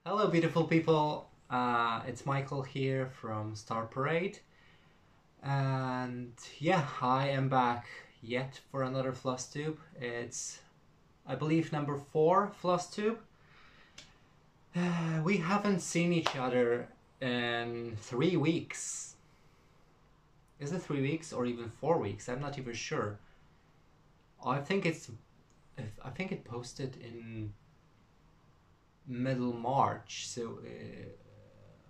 Hello, beautiful people. It's Michael here from Star Parade, and yeah, I am back yet for another Flosstube. It's, I believe, number 4 Flosstube. We haven't seen each other in 3 weeks. Is it 3 weeks or even 4 weeks? I'm not even sure. I think it's. I think it posted in middle March, so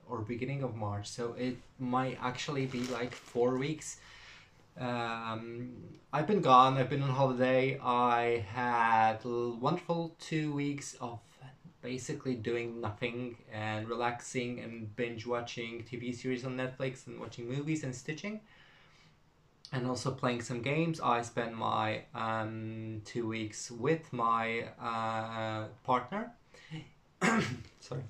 or beginning of March, so it might actually be like 4 weeks. I've been gone. I've been on holiday. I had wonderful 2 weeks of basically doing nothing and relaxing and binge watching TV series on Netflix and watching movies and stitching, and also playing some games. I spent my 2 weeks with my partner. Sorry.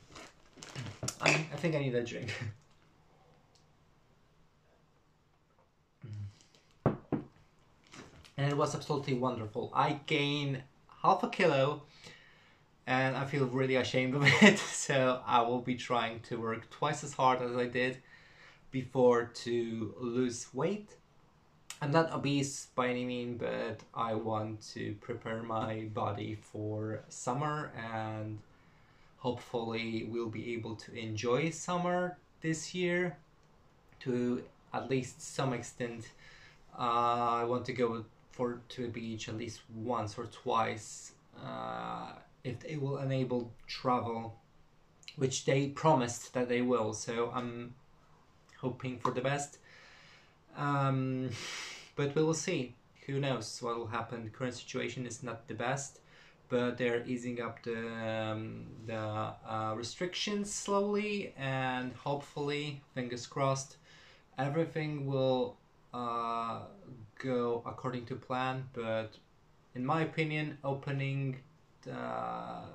I think I need a drink. And it was absolutely wonderful. I gained half a kilo and I feel really ashamed of it. So I will be trying to work twice as hard as I did before to lose weight. I'm not obese by any means, but I want to prepare my body for summer, and hopefully we'll be able to enjoy summer this year to at least some extent. I want to go to a beach at least once or twice if they will enable travel, which they promised that they will, so I'm hoping for the best. But we will see. Who knows what will happen. The current situation is not the best, but they're easing up the restrictions slowly, and hopefully, fingers crossed, everything will go according to plan. But in my opinion, opening the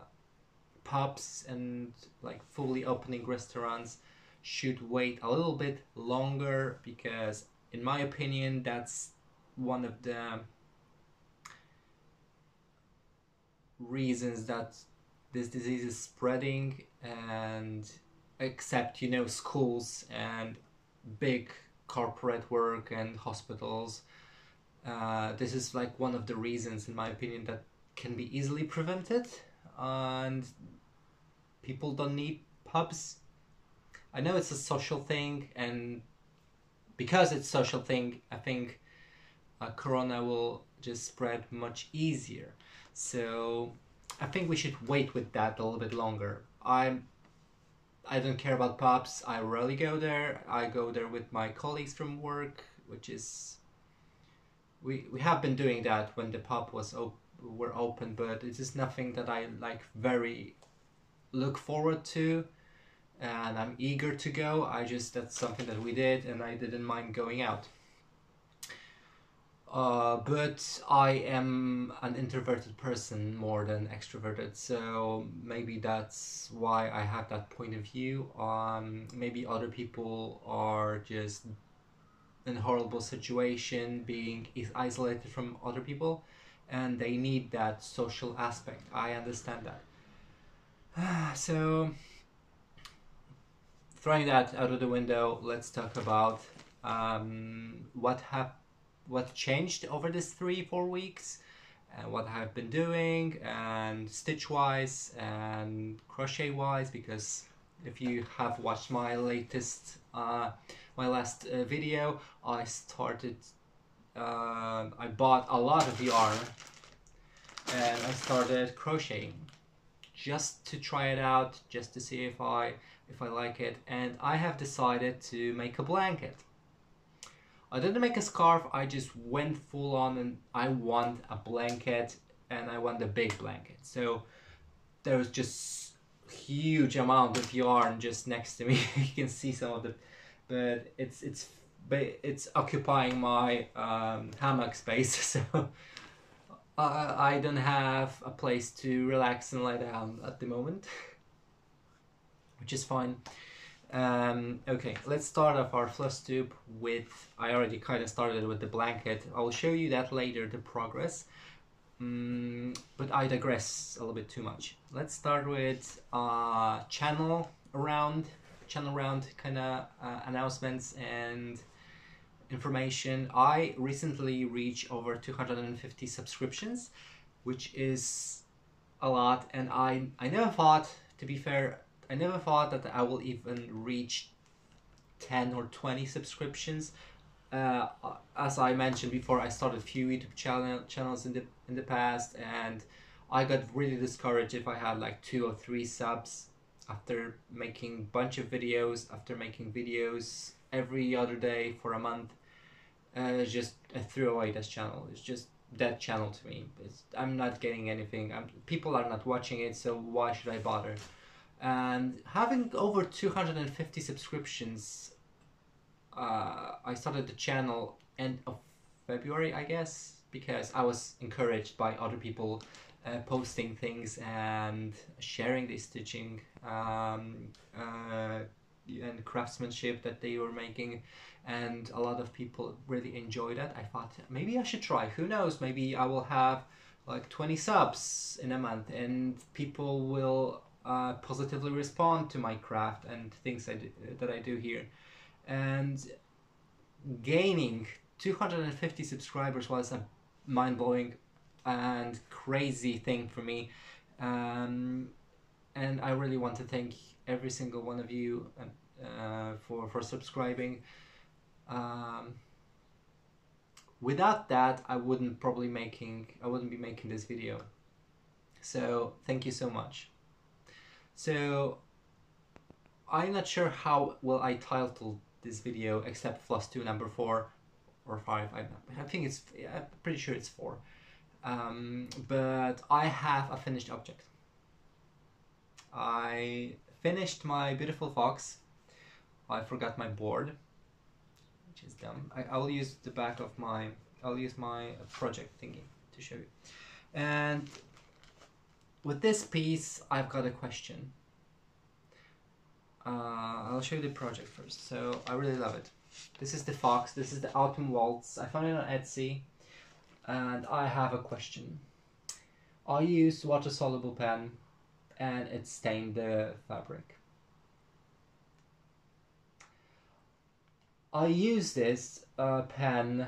pubs and like fully opening restaurants should wait a little bit longer, because in my opinion that's one of the reasons that this disease is spreading. And except, schools and big corporate work and hospitals, this is like one of the reasons, in my opinion, that can be easily prevented, and people don't need pubs. I know it's a social thing, and because it's a social thing, I think corona will just spread much easier. So I think we should wait with that a little bit longer. I don't care about pubs. I rarely go there. I go there with my colleagues from work, which is we have been doing that when the pub were open, but it is nothing that I like very look forward to, and I'm eager to go. That's something that we did, and I didn't mind going out. But I am an introverted person more than extroverted, so maybe that's why I have that point of view. Maybe other people are just in a horrible situation, being isolated from other people, and they need that social aspect. I understand that. So, throwing that out of the window, let's talk about what changed over this 3-4 weeks, and what I've been doing, and stitch wise and crochet wise, because if you have watched my last video, I bought a lot of yarn and I started crocheting just to try it out, just to see if I like it, and I have decided to make a blanket. I didn't make a scarf, I just went full on, and I want a blanket, and I want a big blanket. So there was just huge amount of yarn just next to me. You can see some of it, but it's occupying my hammock space, so I don't have a place to relax and lie down at the moment, which is fine. Okay, let's start off our Flosstube with, I already kind of started with the blanket. I'll show you that later, the progress. But I digress a little bit too much. Let's start with channel round kind of announcements and information. I recently reached over 250 subscriptions, which is a lot, and I never thought, to be fair, I never thought that I will even reach 10 or 20 subscriptions. As I mentioned before, I started a few YouTube channels in the past, and I got really discouraged if I had like 2 or 3 subs after making a bunch of videos, after making videos every other day for a month. Just I threw away this channel. It's just dead channel to me. I'm not getting anything. People are not watching it, so why should I bother? And having over 250 subscriptions, I started the channel end of February, I guess, because I was encouraged by other people posting things and sharing the stitching and craftsmanship that they were making, and a lot of people really enjoyed that. I thought maybe I should try. Who knows? Maybe I will have like 20 subs in a month, and people will positively respond to my craft and things that I do here. And gaining 250 subscribers was a mind-blowing and crazy thing for me, and I really want to thank every single one of you for subscribing. Without that, I wouldn't be making this video. So thank you so much. So I'm not sure how will I title this video, except Flosstube number 4 or 5. I think it's, I'm pretty sure it's 4. But I have a finished object. I finished my beautiful fox. I forgot my board, which is dumb. I will use the back of I'll use my project thingy to show you. And with this piece, I've got a question. I'll show you the project first. So I really love it. This is the fox. This is the Autumn Waltz. I found it on Etsy, and I have a question. I used water-soluble pen, and it stained the fabric. I used this pen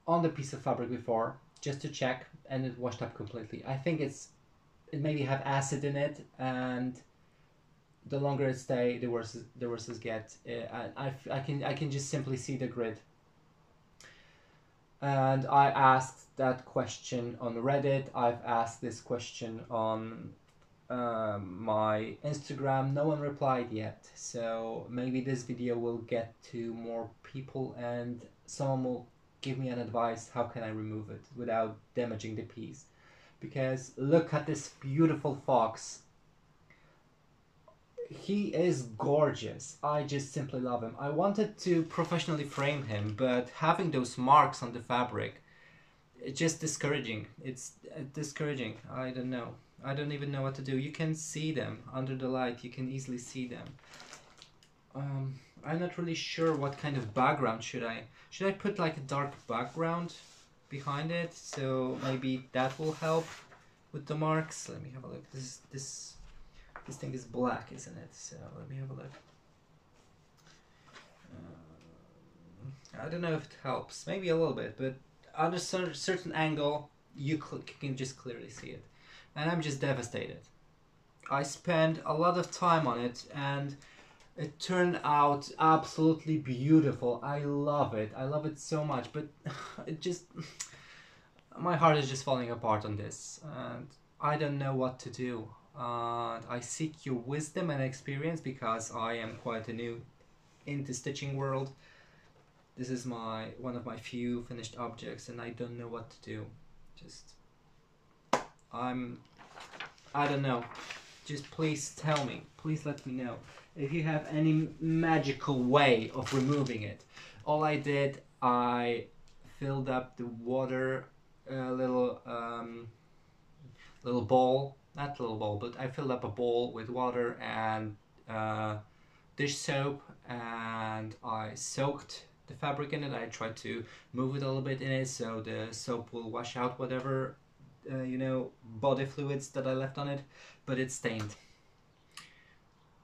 on the piece of fabric before, just to check, and it washed up completely. I think it maybe have acid in it, and the longer it stays, the worse it gets. I can just simply see the grid. And I asked that question on Reddit. I've asked this question on my Instagram. No one replied yet, so maybe this video will get to more people and someone will give me an advice how can I remove it without damaging the piece. Because look at this beautiful fox. He is gorgeous. I just simply love him. I wanted to professionally frame him, but having those marks on the fabric, it's just discouraging. It's discouraging. I don't know. I don't even know what to do. You can see them under the light. You can easily see them. I'm not really sure what kind of background should I put like a dark background behind it, so maybe that will help with the marks. Let me have a look. This thing is black, isn't it? So let me have a look. I don't know if it helps. Maybe a little bit, but at a certain angle, you can just clearly see it. And I'm just devastated. I spent a lot of time on it, and it turned out absolutely beautiful. I love it. I love it so much, but it just... my heart is just falling apart on this, and I don't know what to do. I seek your wisdom and experience because I am quite new in the stitching world. This is one of my few finished objects, and I don't know what to do. I don't know. Just please tell me. Please let me know if you have any magical way of removing it. All I did, I filled up the water, little bowl. Not little bowl, but I filled up a bowl with water and dish soap, and I soaked the fabric in it. I tried to move it a little bit in it so the soap will wash out whatever you know, body fluids that I left on it, but it's stained.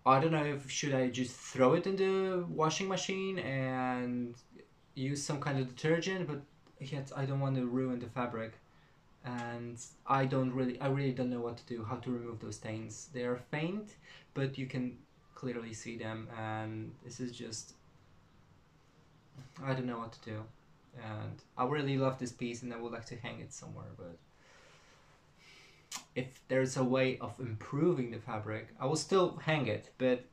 I don't know if should I just throw it in the washing machine and use some kind of detergent, but yet I don't want to ruin the fabric, and I really don't know what to do, how to remove those stains. They are faint, but you can clearly see them, and this is just, I don't know what to do. And I really love this piece and I would like to hang it somewhere, but if there's a way of improving the fabric, I will still hang it. But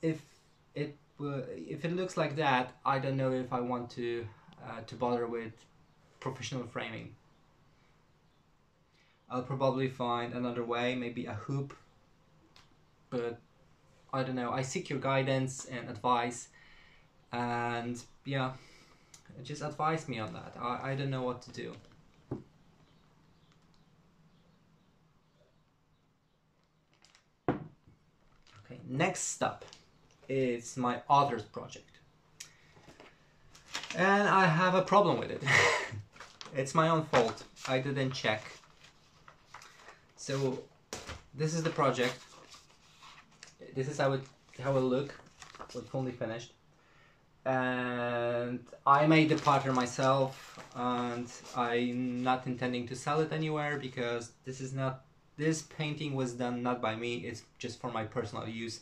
if if it looks like that, I don't know if I want to bother with professional framing. I'll probably find another way, maybe a hoop, but I don't know. I seek your guidance and advice, and yeah, just advise me on that. I don't know what to do. Okay, next step is my author's project, and I have a problem with it. It's my own fault. I didn't check. So this is the project. This is how it will look when fully finished. And I made the pattern myself, and I'm not intending to sell it anywhere because this painting was done not by me. It's just for my personal use,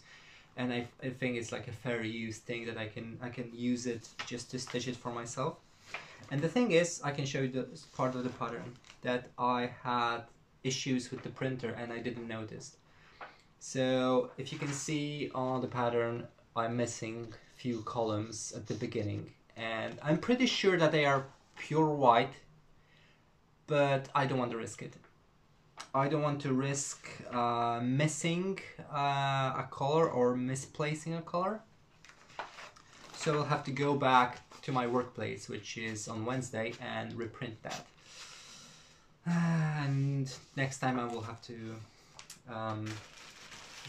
and I think it's like a fair use thing that I can use it just to stitch it for myself. And the thing is, I can show you the part of the pattern that I had issues with the printer and I didn't notice. So if you can see on the pattern, I'm missing few columns at the beginning, and I'm pretty sure that they are pure white, but I don't want to risk it. I don't want to risk missing a color or misplacing a color. So I'll have to go back to my workplace, which is on Wednesday, and reprint that. And next time I will have to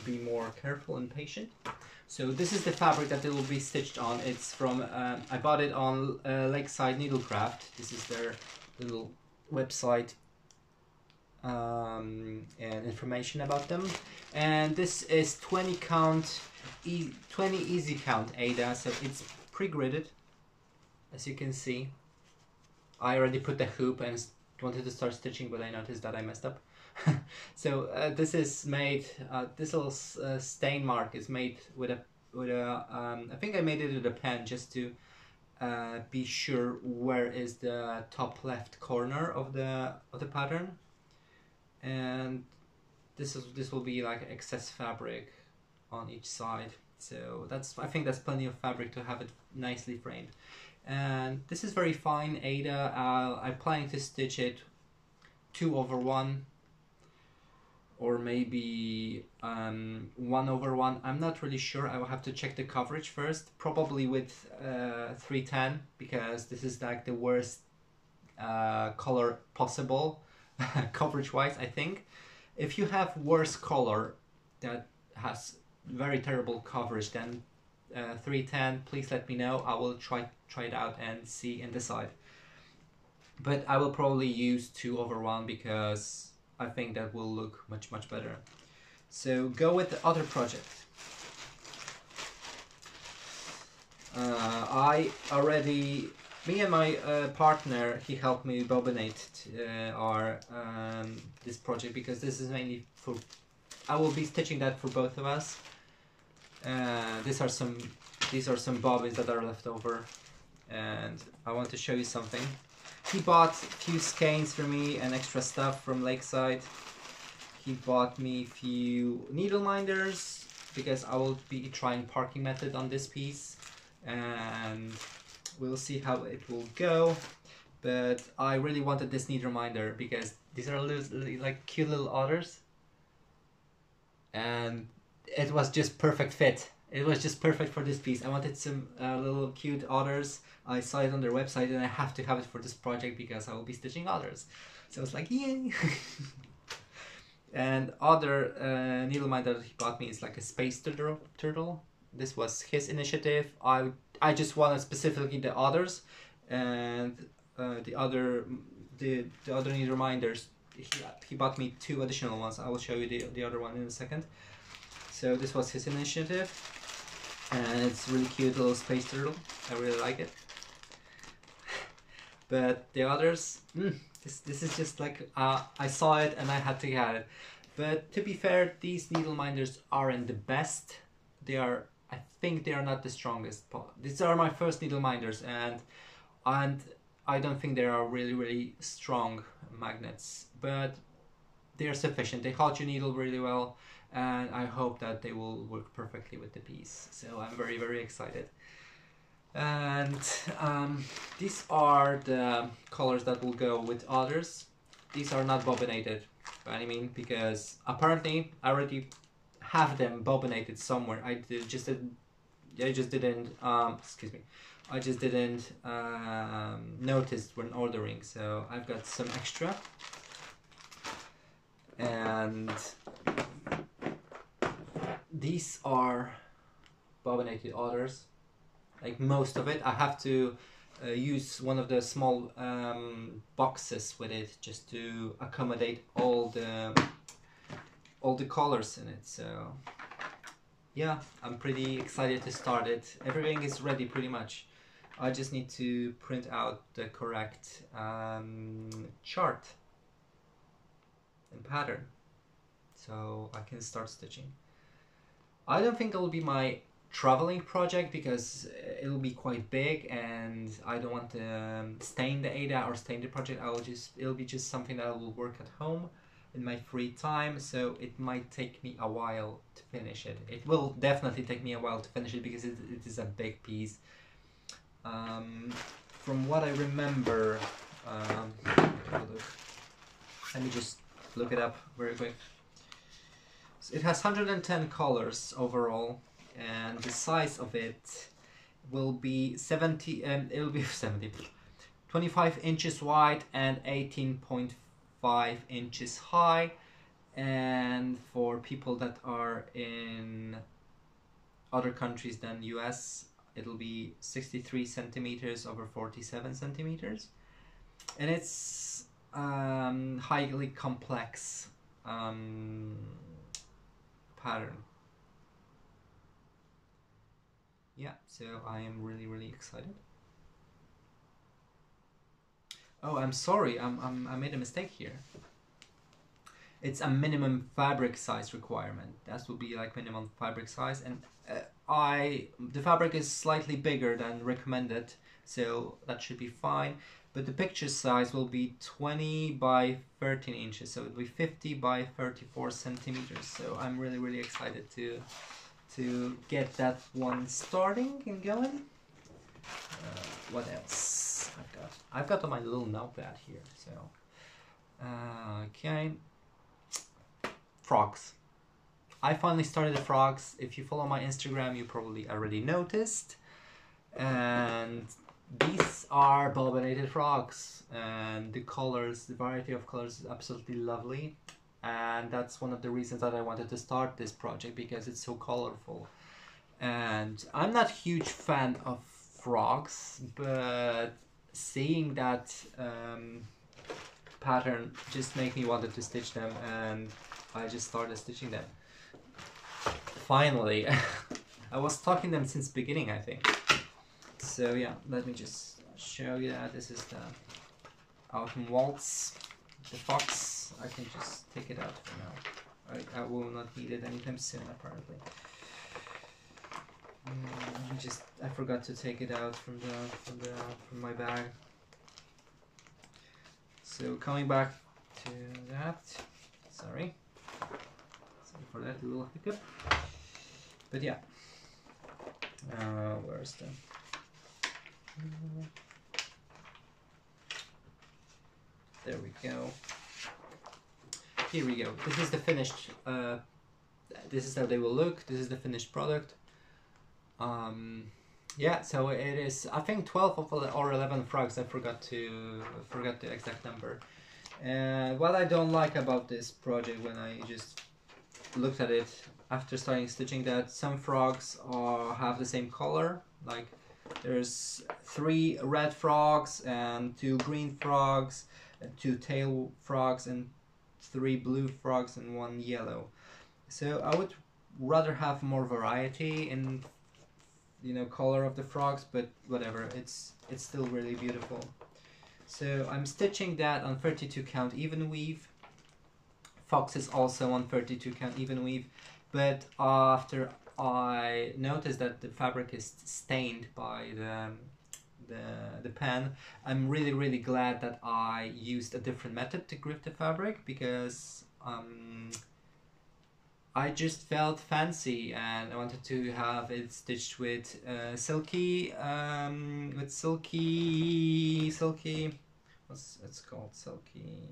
be more careful and patient. So this is the fabric that it will be stitched on. It's from, I bought it on Lakeside Needlecraft. This is their little website and information about them. And this is 20 count, 20 easy count Aida, so it's pre-gridded, as you can see. I already put the hoop and wanted to start stitching, but I noticed that I messed up. So this is made, this little stain mark is made with a I think I made it with a pen just to be sure where is the top left corner of the pattern. And this will be like excess fabric on each side. So I think that's plenty of fabric to have it nicely framed. And this is very fine Aida. I'm planning to stitch it 2/1 or maybe 1/1. I'm not really sure. I will have to check the coverage first. Probably with 310, because this is like the worst color possible coverage wise, I think. If you have worse color that has very terrible coverage than 310, please let me know. I will try it out and see and decide. But I will probably use 2/1 because I think that will look much better. So go with the other project. Me and my partner, he helped me bobinate our this project, because this is mainly for, I will be stitching that for both of us. These are some bobbins that are left over, and I want to show you something. He bought a few skeins for me and extra stuff from Lakeside. He bought me a few needle minders because I will be trying parking method on this piece, and we'll see how it will go. But I really wanted this needle minder because these are like cute little otters, and it was just perfect fit. It was just perfect for this piece. I wanted some little cute otters. I saw it on their website and I have to have it for this project because I will be stitching otters. So it's like, yay! And other needle minder that he bought me is like a space turtle. This was his initiative. I just wanted specifically the others, and the other need reminders. He bought me 2 additional ones. I will show you the other one in a second. So this was his initiative, and it's really cute little space turtle. I really like it. But the others, this is just like I saw it and I had to get it. But to be fair, these needle minders aren't the best. I think they are not the strongest. These are my first needle minders, and I don't think they are really strong magnets, but they are sufficient. They hold your needle really well, and I hope that they will work perfectly with the piece. So I'm very excited. And these are the colors that will go with others. These are not bobbinated by any means, because apparently I already have them bobbinated somewhere. I just didn't excuse me, I just didn't notice when ordering, so I've got some extra. And these are bobbinated others, like most of it. I have to use one of the small boxes with it just to accommodate all the colors in it. So yeah, I'm pretty excited to start it. Everything is ready pretty much. I just need to print out the correct chart and pattern so I can start stitching. I don't think it'll be my traveling project because it'll be quite big, and I don't want to stain the Ada or stain the project. It'll be just something that I will work at home in my free time, so it might take me a while to finish it. It will definitely take me a while to finish it because it is a big piece. From what I remember, let me just look it up very quick. So it has 110 colors overall, and the size of it will be 25 inches wide and 18.5 inches high. And for people that are in other countries than US, it'll be 63 centimeters over 47 centimeters, and it's highly complex pattern. Yeah, so I am really excited. Oh, I'm sorry, I made a mistake here. It's a minimum fabric size requirement. That will be like minimum fabric size, and the fabric is slightly bigger than recommended, so that should be fine. But the picture size will be 20 by 13 inches, so it'll be 50 by 34 centimeters. So I'm really excited to get that one starting and going. What else I've got on my little notepad here. So okay, frogs. I finally started the frogs. If you follow my Instagram, you probably already noticed. And these are bobbinated frogs, and the colors, the variety of colors is absolutely lovely. And that's one of the reasons that I wanted to start this project, because it's so colorful. And I'm not a huge fan of frogs, but seeing that pattern just made me wanted to stitch them, and I just started stitching them. Finally. I was talking them since beginning, I think. So yeah, let me just show you that. This is the autumn waltz, the fox. I can just take it out for now. I will not need it anytime soon, apparently. I forgot to take it out from my bag. So coming back to that. Sorry for that little hiccup. But yeah, where's the? There we go. Here we go. This is the finished. This is how they will look. This is the finished product. Yeah, so it is. I think 12 or 11 frogs. I forgot the exact number. And what I don't like about this project, when I just looked at it, after starting stitching that some frogs have the same color. Like there's 3 red frogs and 2 green frogs, and 2 tail frogs, and 3 blue frogs and 1 yellow. So I would rather have more variety in, you know, color of the frogs, but whatever, it's still really beautiful. So I'm stitching that on 32 count even weave. Fox is also on 32 count even weave, but after I noticed that the fabric is stained by the pen, I'm really glad that I used a different method to grip the fabric, because I just felt fancy and I wanted to have it stitched with silky, what's it's called, silky,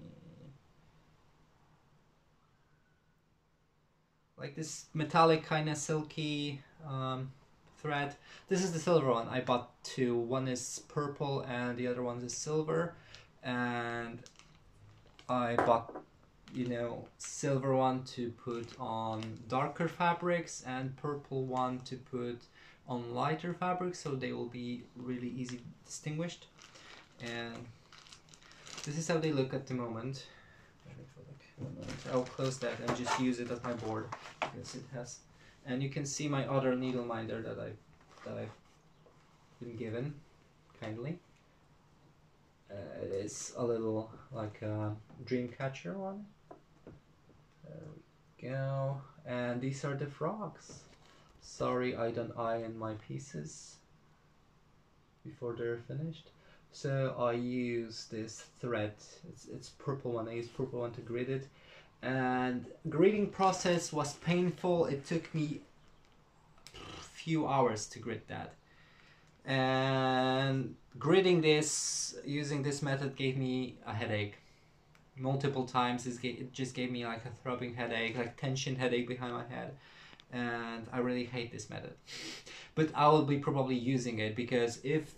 like this metallic kind of silky thread. This is the silver one. I bought 2. One is purple and the other one is silver, and I bought, you know, silver one to put on darker fabrics and purple one to put on lighter fabrics, so they will be really easy distinguished. And this is how they look at the moment. I'll close that and just use it as my board, because it has, and you can see my other needle minder that I've been given kindly. It is a little like a dream catcher one. There we go. And these are the frogs. Sorry I don't iron my pieces before they're finished. So I use this thread, it's purple one, I use purple one to grid it. And gridding process was painful. It took me a few hours to grid that. And gridding this, using this method, gave me a headache. Multiple times, it just gave me like a throbbing headache, like tension headache behind my head. And I really hate this method. But I will be probably using it, because if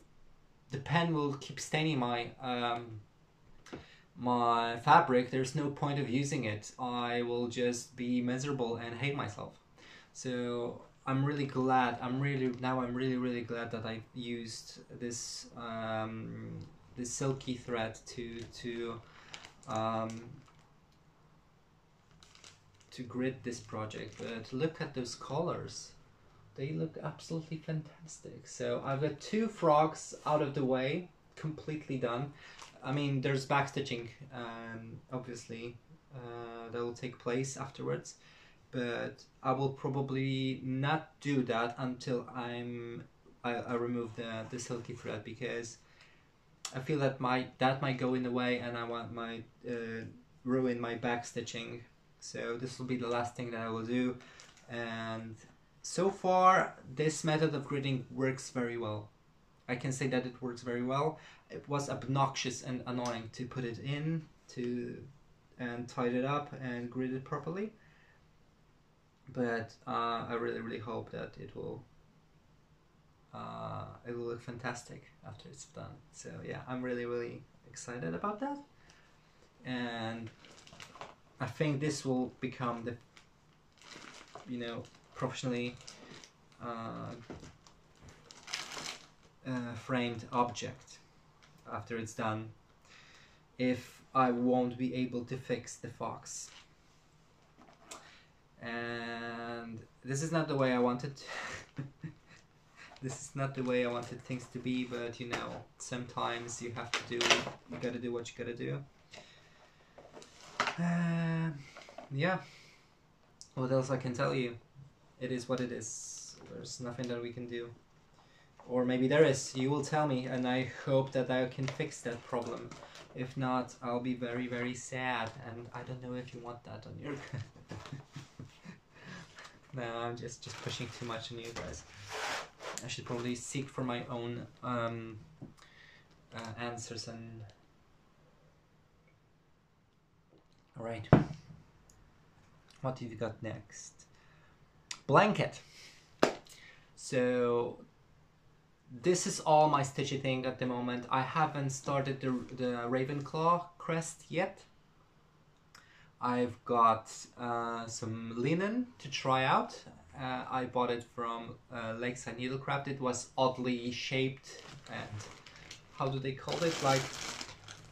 the pen will keep staining my my fabric, there's no point of using it. I will just be miserable and hate myself. So I'm really glad, I'm really glad that I used this this silky thread to grid this project. But look at those colors. They look absolutely fantastic. So I've got 2 frogs out of the way, completely done. I mean, there's backstitching, obviously, that will take place afterwards, but I will probably not do that until I remove the silky thread, because I feel that that might go in the way, and I want my ruin my backstitching. So this will be the last thing that I will do, and so far this method of gridding works very well. I can say that it works very well. It was obnoxious and annoying to put it in and tie it up and grid it properly, but I really hope that it will look fantastic after it's done. So yeah, I'm really excited about that, and I think this will become the, you know, professionally framed object after it's done, if I won't be able to fix the fox. And this is not the way I wanted this is not the way I wanted things to be, but you know, sometimes you have to do, you gotta do what you gotta do. Yeah, what else I can tell you? It is what it is. There's nothing that we can do. Or maybe there is, you will tell me, and I hope that I can fix that problem. If not, I'll be very sad, and I don't know if you want that on your... No, I'm just pushing too much on you guys. I should probably seek for my own answers. And alright, what have you got next? Blanket. So this is all my stitchy thing at the moment. I haven't started the Ravenclaw crest yet. I've got some linen to try out. I bought it from Lakeside Needlecraft. It was oddly shaped and how do they call it? Like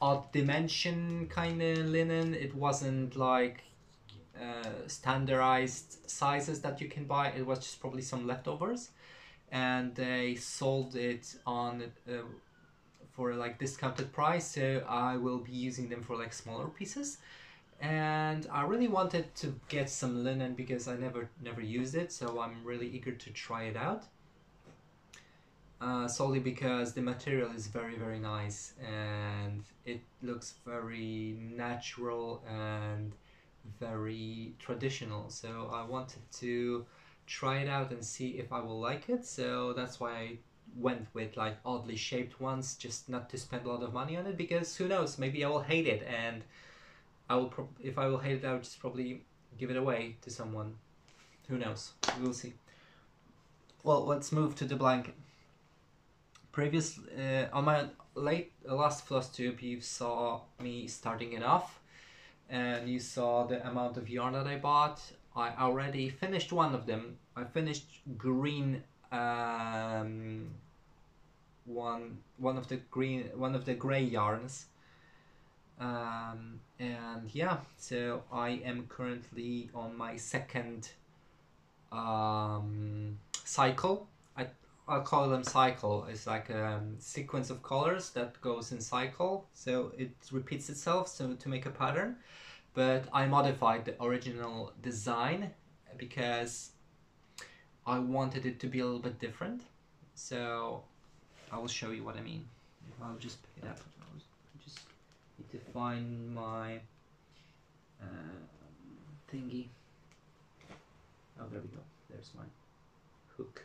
odd dimension kind of linen. It wasn't like standardized sizes that you can buy. It was just probably some leftovers, and they sold it on for like discounted price. So I will be using them for like smaller pieces. And I really wanted to get some linen because I never used it, so I'm really eager to try it out. Solely because the material is very nice and it looks very natural and very traditional, so I wanted to try it out and see if I will like it. So that's why I went with like oddly shaped ones, just not to spend a lot of money on it, because who knows, maybe I will hate it, and if I will hate it, I will just probably give it away to someone. Who knows? We'll see. Well, let's move to the blanket. On my last Flosstube, you saw me starting it off, and you saw the amount of yarn that I bought. I already finished one of them. I finished green, one of the gray yarns. And yeah, so I am currently on my second cycle. I'll call them cycle. It's like a sequence of colors that goes in cycle, so it repeats itself so to make a pattern. But I modified the original design because I wanted it to be a little bit different. So I will show you what I mean. I'll just pick it up. I just need to find my thingy. Oh, there we go. There's my hook.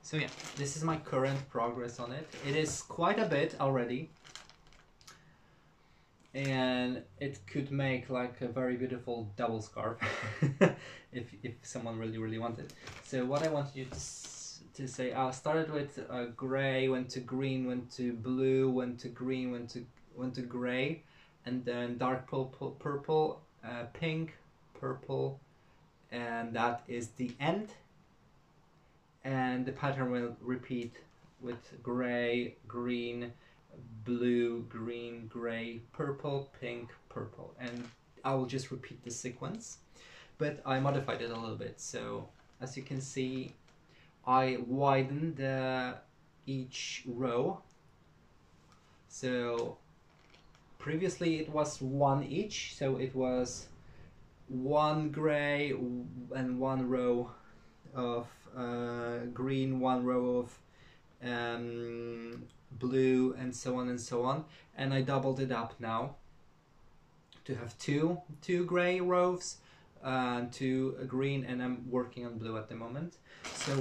So yeah, this is my current progress on it. It is quite a bit already, and it could make like a very beautiful double scarf if someone really wanted. So what I want you to say, I started with gray, went to green, went to blue, went to green, went to gray, and then dark purple, pink, purple, and that is the end. And the pattern will repeat with gray, green, blue, green, gray, purple, pink, purple, and I will just repeat the sequence, but I modified it a little bit. So as you can see, I widened each row. So previously it was one each, so it was one gray and one row of green, one row of blue, and so on, and I doubled it up now to have two gray rows, two green, and I'm working on blue at the moment. So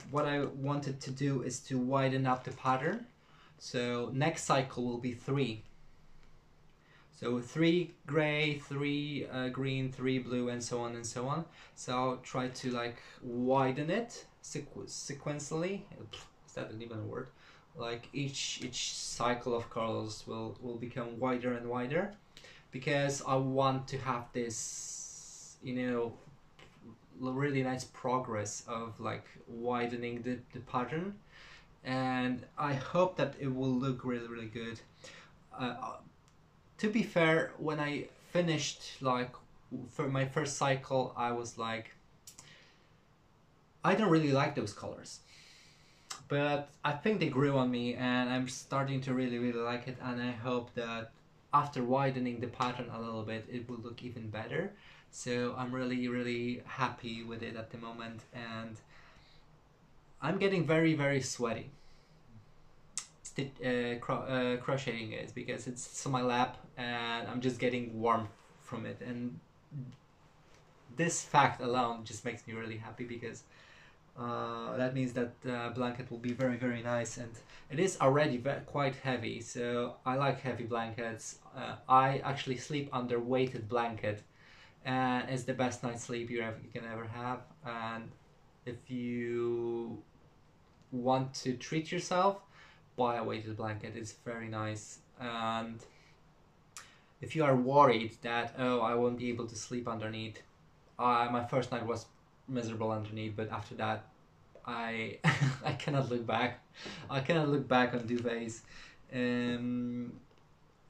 what I wanted to do is to widen up the pattern. So next cycle will be 3. So 3 gray, 3 green, 3 blue, and so on. So I'll try to like widen it sequentially. Is that even a word? Like each cycle of colors will become wider and wider, because I want to have this, you know, really nice progress of like widening the pattern, and I hope that it will look really good. To be fair, when I finished like for my first cycle, I was like, I don't really like those colors, but I think they grew on me, and I'm starting to really like it, and I hope that after widening the pattern a little bit, it will look even better. So I'm really happy with it at the moment, and I'm getting very sweaty. Crocheting is because it's on my lap and I'm just getting warm from it, and this fact alone just makes me really happy, because that means that the blanket will be very nice, and it is already quite heavy, so I like heavy blankets. I actually sleep under weighted blanket, and it's the best night's sleep you can ever have. And if you want to treat yourself, buy a weighted blanket. It's very nice, and if you are worried that, oh, I won't be able to sleep underneath, my first night was miserable underneath, but after that, I I cannot look back. I cannot look back on duvets. Um,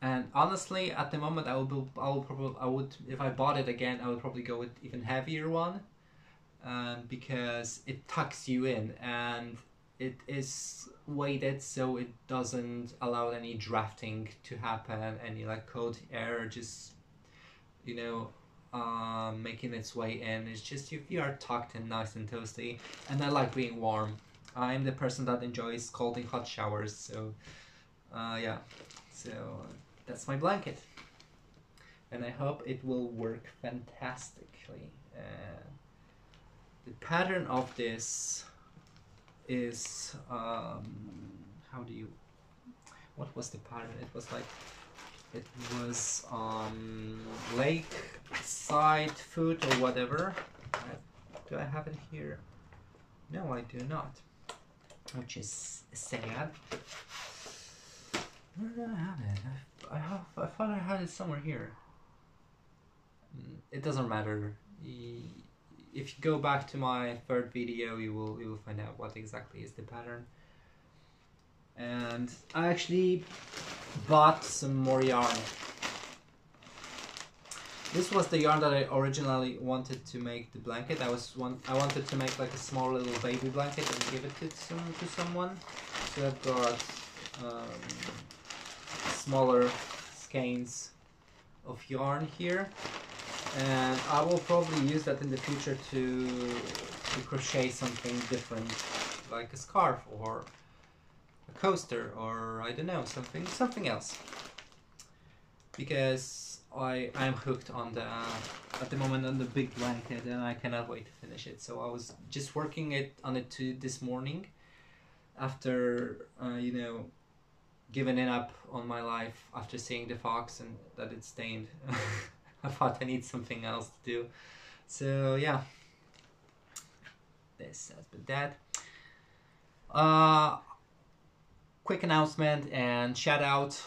and honestly, at the moment, I would, if I bought it again, I would probably go with even heavier one, because it tucks you in and it is weighted, so it doesn't allow any drafting to happen, any like cold air just, you know, making its way in. It's just you are tucked in nice and toasty, and I like being warm. I'm the person that enjoys cold and hot showers, so yeah, so that's my blanket, and I hope it will work fantastically. The pattern of this is how do you, what was the pattern? It was like, it was lake side foot or whatever. Do I have it here? No, I do not, which is sad. Where do I have it? I thought I had it somewhere here. It doesn't matter. If you go back to my third video, you will find out what exactly is the pattern. And I actually bought some more yarn. This was the yarn that I originally wanted to make the blanket. I wanted to make like a small little baby blanket and give it to someone. So I've got smaller skeins of yarn here, and I will probably use that in the future to crochet something different, like a scarf or a coaster, or I don't know, something else, because I'm hooked on the at the moment on the big blanket, and I cannot wait to finish it. So I was just working on it this morning after you know, giving it up on my life after seeing the fox and that it's stained. I thought I need something else to do. So yeah, this has been that. Quick announcement and shout out.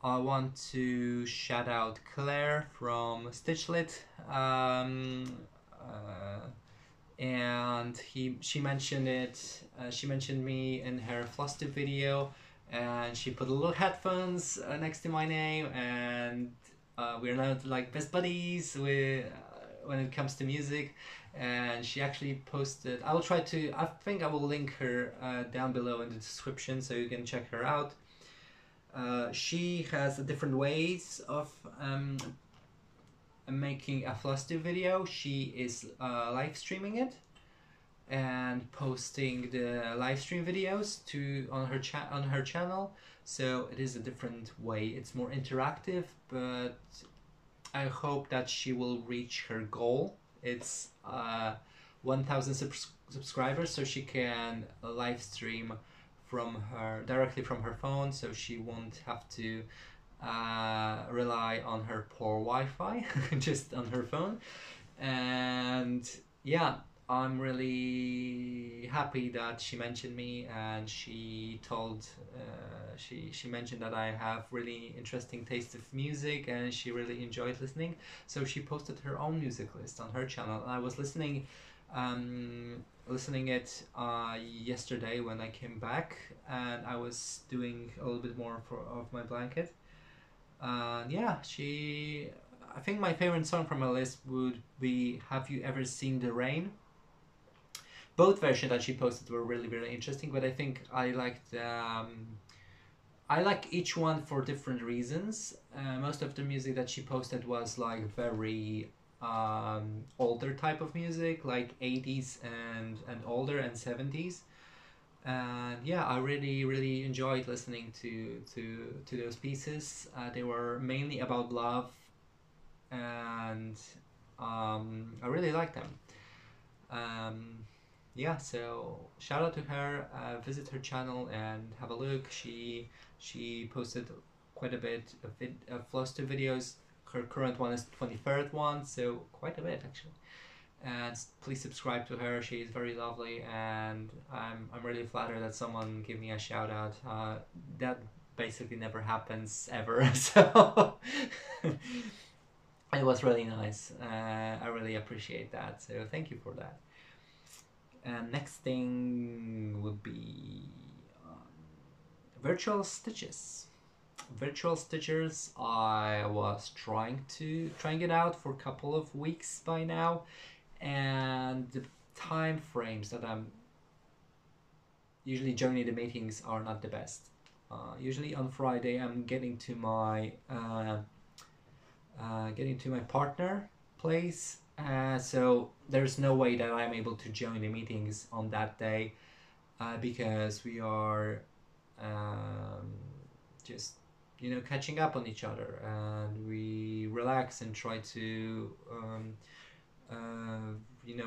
I want to shout out Claire from Stitchlit. And she mentioned it. She mentioned me in her Flosstube video, and she put little headphones next to my name, and we're now like best buddies when it comes to music. And she actually posted, I think I will link her down below in the description so you can check her out. She has different ways of making a Flosstube video. She is live streaming it and posting the live stream videos on her channel. So it is a different way. It's more interactive, but I hope that she will reach her goal. It's 1,000 subscribers, so she can live stream directly from her phone, so she won't have to rely on her poor Wi-Fi, just on her phone. And yeah, I'm really happy that she mentioned me, and she mentioned that I have really interesting taste of music, and she really enjoyed listening. So she posted her own music list on her channel, and I was listening it yesterday when I came back, and I was doing a little bit more of my blanket. Yeah, I think my favorite song from her list would be "Have You Ever Seen the Rain?" Both versions that she posted were really, really interesting, but I think I like each one for different reasons. Most of the music that she posted was like very older type of music, like 80s and older, and 70s. And yeah, I really, really enjoyed listening to those pieces. They were mainly about love, and I really liked them. Yeah, so shout out to her. Visit her channel and have a look. She posted quite a bit of Flosstube videos. Her current one is 23rd one, so quite a bit actually. And please subscribe to her. She is very lovely, and I'm really flattered that someone gave me a shout out. basically never happens ever. So it was really nice. I really appreciate that. So thank you for that. And next thing would be virtual stitches. Virtual stitchers. I was trying it out for a couple of weeks by now, and the time frames that I'm usually joining the meetings are not the best. Usually on Friday I'm getting to my partner place, so there's no way that I'm able to join the meetings on that day, because we are just catching up on each other, and we relax and try to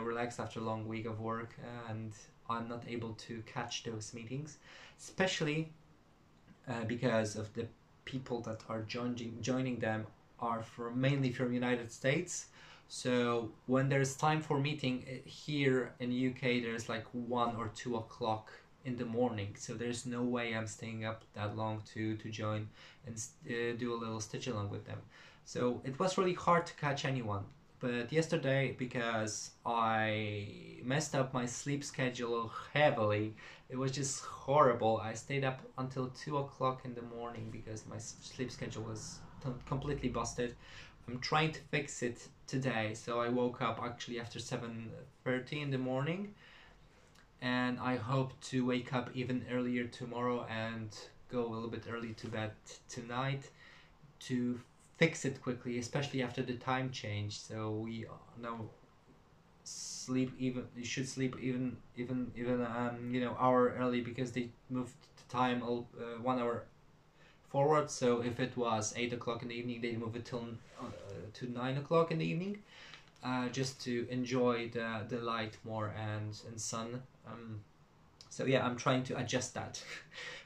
relax after a long week of work, and I'm not able to catch those meetings, especially because of the people that are joining them are mainly from United States. So when there's time for meeting here in the UK, there's like 1 or 2 o'clock in the morning. So there's no way I'm staying up that long to join and do a little stitch along with them. So it was really hard to catch anyone. But yesterday, because I messed up my sleep schedule heavily, it was just horrible. I stayed up until 2 o'clock in the morning because my sleep schedule was completely busted. I'm trying to fix it today, so I woke up actually after 7:30 in the morning, and I hope to wake up even earlier tomorrow and go a little bit early to bed tonight to fix it quickly, especially after the time change. So we now should sleep even hour early, because they moved the time 1 hour forward. So if it was 8 o'clock in the evening, they move it till to 9 o'clock in the evening, just to enjoy the light more and sun. So yeah, I'm trying to adjust that.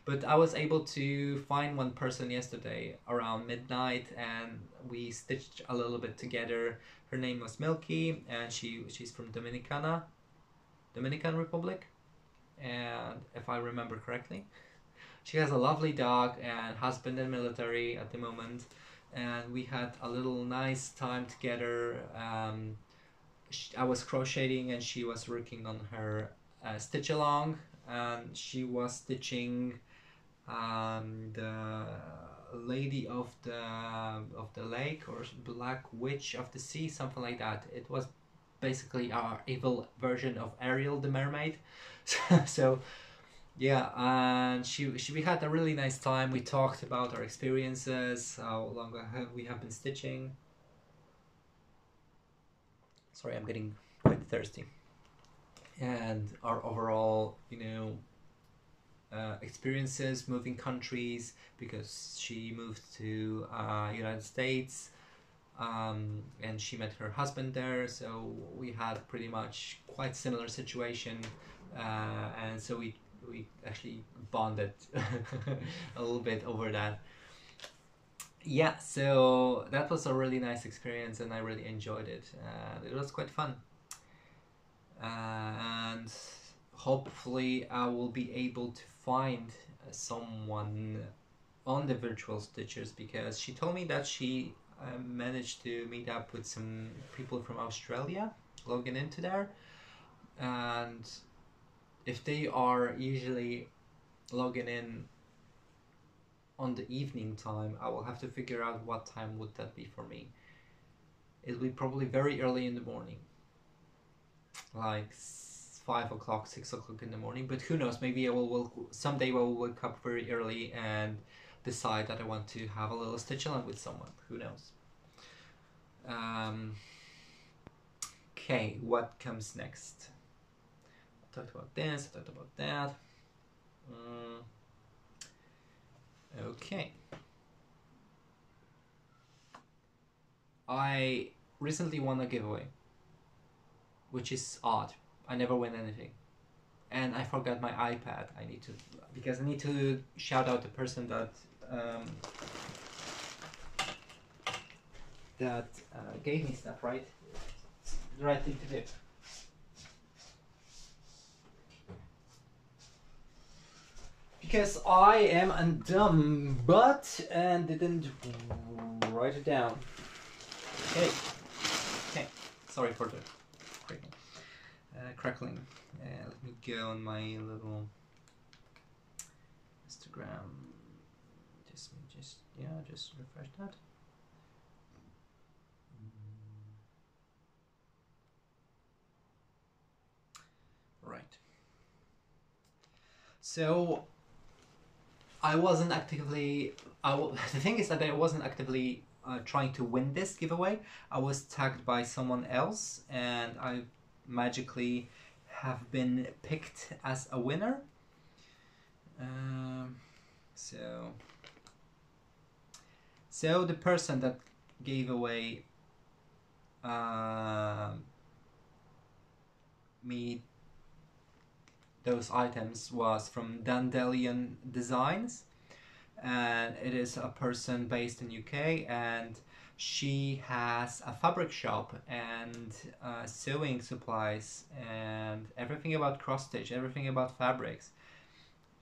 But I was able to find one person yesterday around midnight, and we stitched a little bit together. Her name was Milky, and she's from Dominican Republic, and if I remember correctly. She has a lovely dog and husband in military at the moment, and we had a little nice time together. I was crocheting and she was working on her stitch along, and she was stitching the Lady of the Lake, or Black Witch of the Sea, something like that. It was basically our evil version of Ariel the mermaid. So yeah, and we had a really nice time. We talked about our experiences, how long we have been stitching. Sorry, I'm getting quite thirsty. And our overall, experiences moving countries, because she moved to United States, and she met her husband there. So we had pretty much quite similar situation, and so we actually bonded a little bit over that. Yeah, so that was a really nice experience, and I really enjoyed it, and it was quite fun. And hopefully I will be able to find someone on the virtual stitchers, because she told me that she managed to meet up with some people from Australia logging into there, and if they are usually logging in on the evening time, I will have to figure out what time would that be for me. It'll be probably very early in the morning, like 5 o'clock, 6 o'clock in the morning. But who knows? Maybe I will someday. I will wake up very early and decide that I want to have a little stitch along with someone. Who knows? Okay, what comes next? I talked about this. I talked about that. Okay. I recently won a giveaway, which is odd. I never win anything, and I forgot my iPad. I need to shout out the person that gave me stuff. Right, it's the right thing to do. because I am a dumb butt and didn't write it down. Okay. Okay. Sorry for the crackling. Let me go on my little Instagram. Just refresh that. Right. So I wasn't actively. The thing is that I wasn't actively trying to win this giveaway. I was tagged by someone else, and I magically have been picked as a winner. So the person that gave away me those items was from Dandelion Designs, and it is a person based in UK, and she has a fabric shop and sewing supplies and everything about cross stitch, everything about fabrics.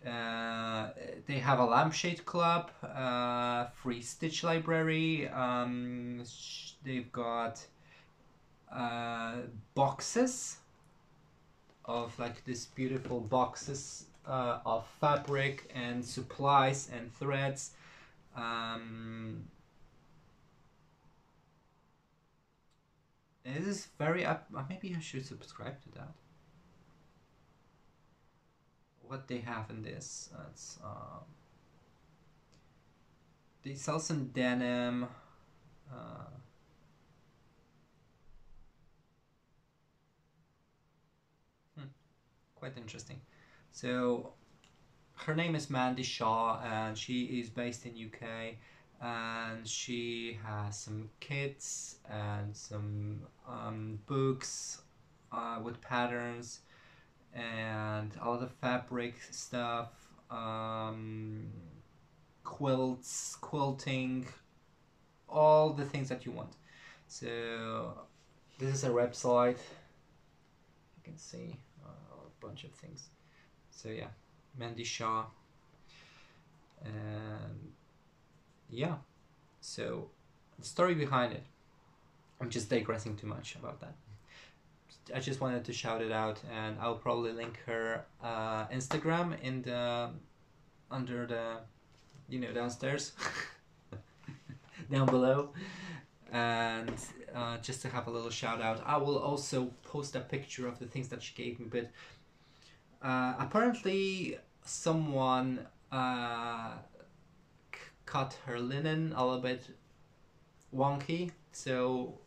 They have a lampshade club, free stitch library. They've got boxes of like this beautiful boxes of fabric and supplies and threads. It is very maybe I should subscribe to that. What they have in this, they sell some denim. Quite interesting. So her name is Mandy Shaw, and she is based in UK, and she has some kits and some books with patterns and a lot of fabric stuff, quilts, quilting, all the things that you want. So this is a website. You can see a bunch of things. So yeah, Mandy Shaw. And yeah, so the story behind it, I'm just digressing too much about that. I just wanted to shout it out, and I'll probably link her Instagram in the under the downstairs down below, and just to have a little shout out. I will also post a picture of the things that she gave me, but apparently someone cut her linen a little bit wonky, so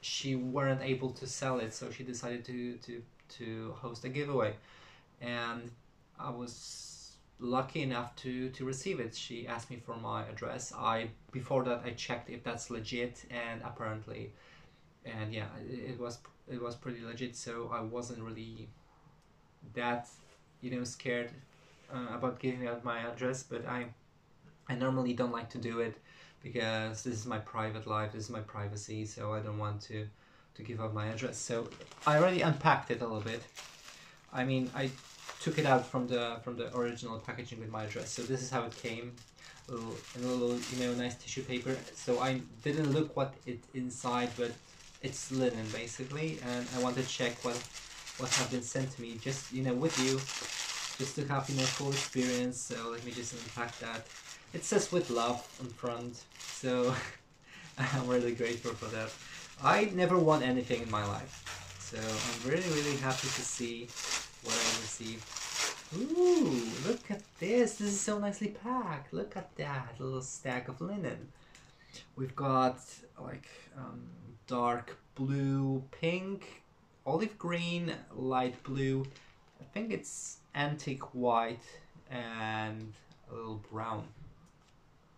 she weren't able to sell it, so she decided to host a giveaway, and I was lucky enough to receive it. She asked me for my address. Before that I checked if that's legit, and apparently, and yeah, it was pretty legit, so I wasn't really that scared about giving out my address, but I normally don't like to do it, because this is my private life, this is my privacy, so I don't want to give up my address. So I already unpacked it a little bit. I mean, I took it out from the original packaging with my address. So this is how it came, in a little nice tissue paper. So I didn't look what it inside, but it's linen basically, and I want to check what have been sent to me, just with you, just to have full experience. So let me just unpack that. It says "with love" on front, so I'm really grateful for that. I never won anything in my life, so I'm really happy to see what I received. Ooh, look at this! This is so nicely packed. Look at that little stack of linen. We've got like dark blue, pink, olive green, light blue. I think it's antique white and a little brown.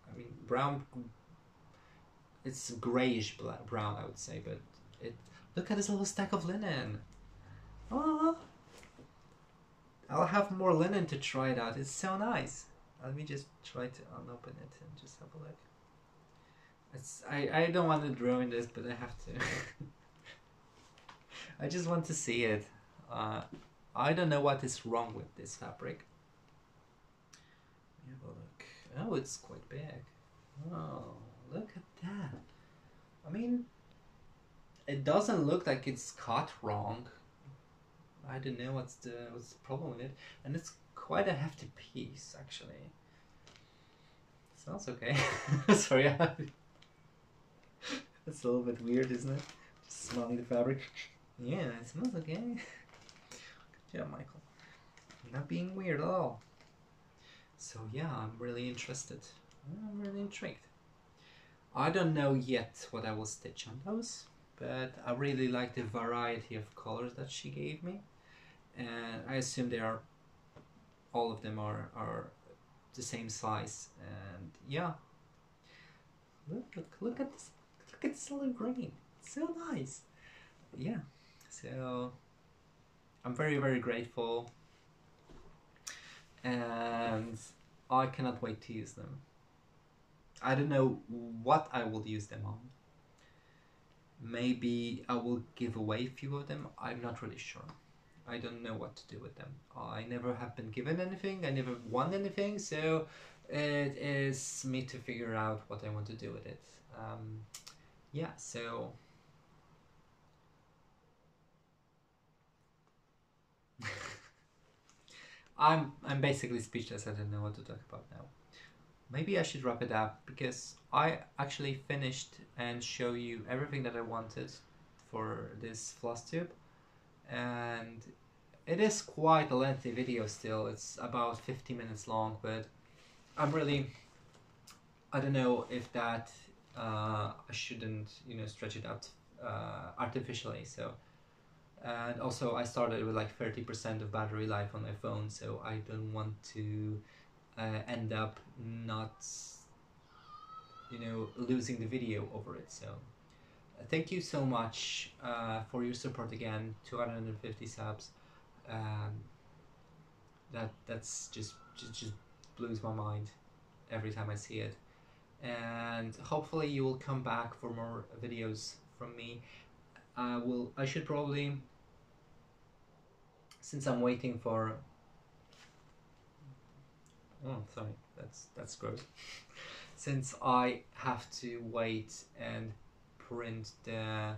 I mean, brown, it's grayish brown, I would say, but look at this little stack of linen. Oh, I'll have more linen to try it out. It's so nice. Let me just try to unopen it and just have a look. I don't want to ruin this, but I have to. I just want to see it. I don't know what is wrong with this fabric. Have a look. Oh, it's quite big. Oh, look at that. I mean, it doesn't look like it's cut wrong. I don't know what's the problem with it, and it's quite a hefty piece actually. Smells okay. Sorry, it's a little bit weird, isn't it? Just smelling the fabric. Yeah, it smells okay. Good job, Michael. Not being weird at all. So yeah, I'm really interested. I'm really intrigued. I don't know yet what I will stitch on those, but I really like the variety of colors that she gave me, and I assume they are, all of them are the same size. And yeah, look at this, look at this little green. It's so nice. Yeah, so I'm very grateful, and I cannot wait to use them. I don't know what I will use them on. Maybe I will give away a few of them. I'm not really sure. I don't know what to do with them. I never have been given anything. I never won anything. So it is me to figure out what I want to do with it. Yeah, so I'm basically speechless. I don't know what to talk about now. Maybe I should wrap it up, because I actually finished and show you everything that I wanted for this Flosstube, and it is quite a lengthy video still. It's about 50 minutes long, but I'm really, I don't know if that I shouldn't, you know, stretch it out artificially. So, and also I started with like 30% of battery life on my phone, so I don't want to end up not, you know, losing the video over it. So thank you so much for your support again. 250 subs. That's just blows my mind every time I see it, and hopefully you will come back for more videos from me. I should probably, since I'm waiting for, oh sorry, that's gross. Since I have to wait and print the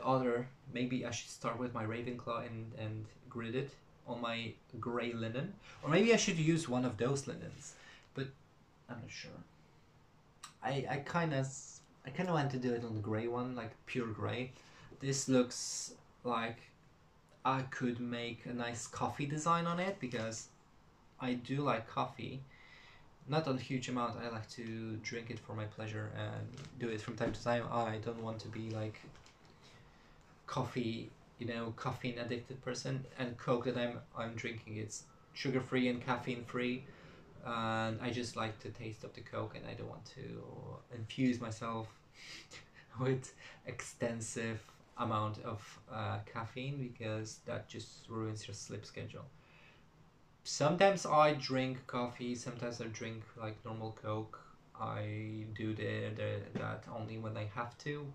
other, maybe I should start with my Ravenclaw and grid it on my gray linen, or maybe I should use one of those linens, but I'm not sure. I kind of want to do it on the gray one, like pure gray. This looks like I could make a nice coffee design on it, because I do like coffee. Not a huge amount. I like to drink it for my pleasure and do it from time to time. I don't want to be like coffee, you know, caffeine addicted person. And Coke that I'm drinking, it's sugar free and caffeine free, and I just like the taste of the Coke, and I don't want to infuse myself with extensive amount of caffeine, because that just ruins your sleep schedule. Sometimes I drink coffee, sometimes I drink like normal Coke. I do that only when I have to.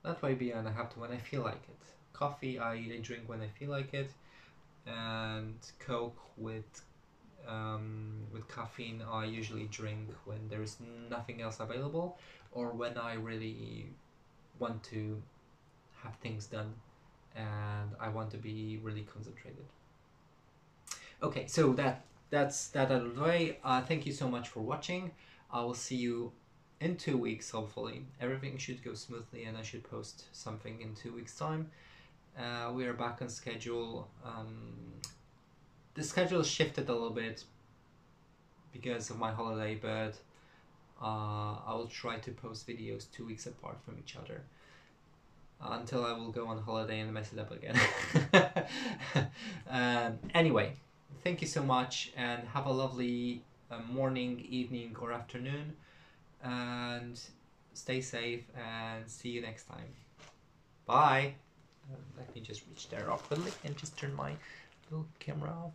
Not way beyond I have to, when I feel like it. Coffee I drink when I feel like it, and Coke with caffeine I usually drink when there's nothing else available, or when I really want to have things done and I want to be really concentrated. Okay, so that's that out of the way. Thank you so much for watching. I will see you in 2 weeks, hopefully. Everything should go smoothly and I should post something in 2 weeks' time. We are back on schedule. The schedule shifted a little bit because of my holiday, but I will try to post videos 2 weeks apart from each other until I will go on holiday and mess it up again. Anyway, thank you so much, and have a lovely morning, evening, or afternoon, and stay safe, and see you next time. Bye. Let me just reach there awkwardly and just turn my little camera off.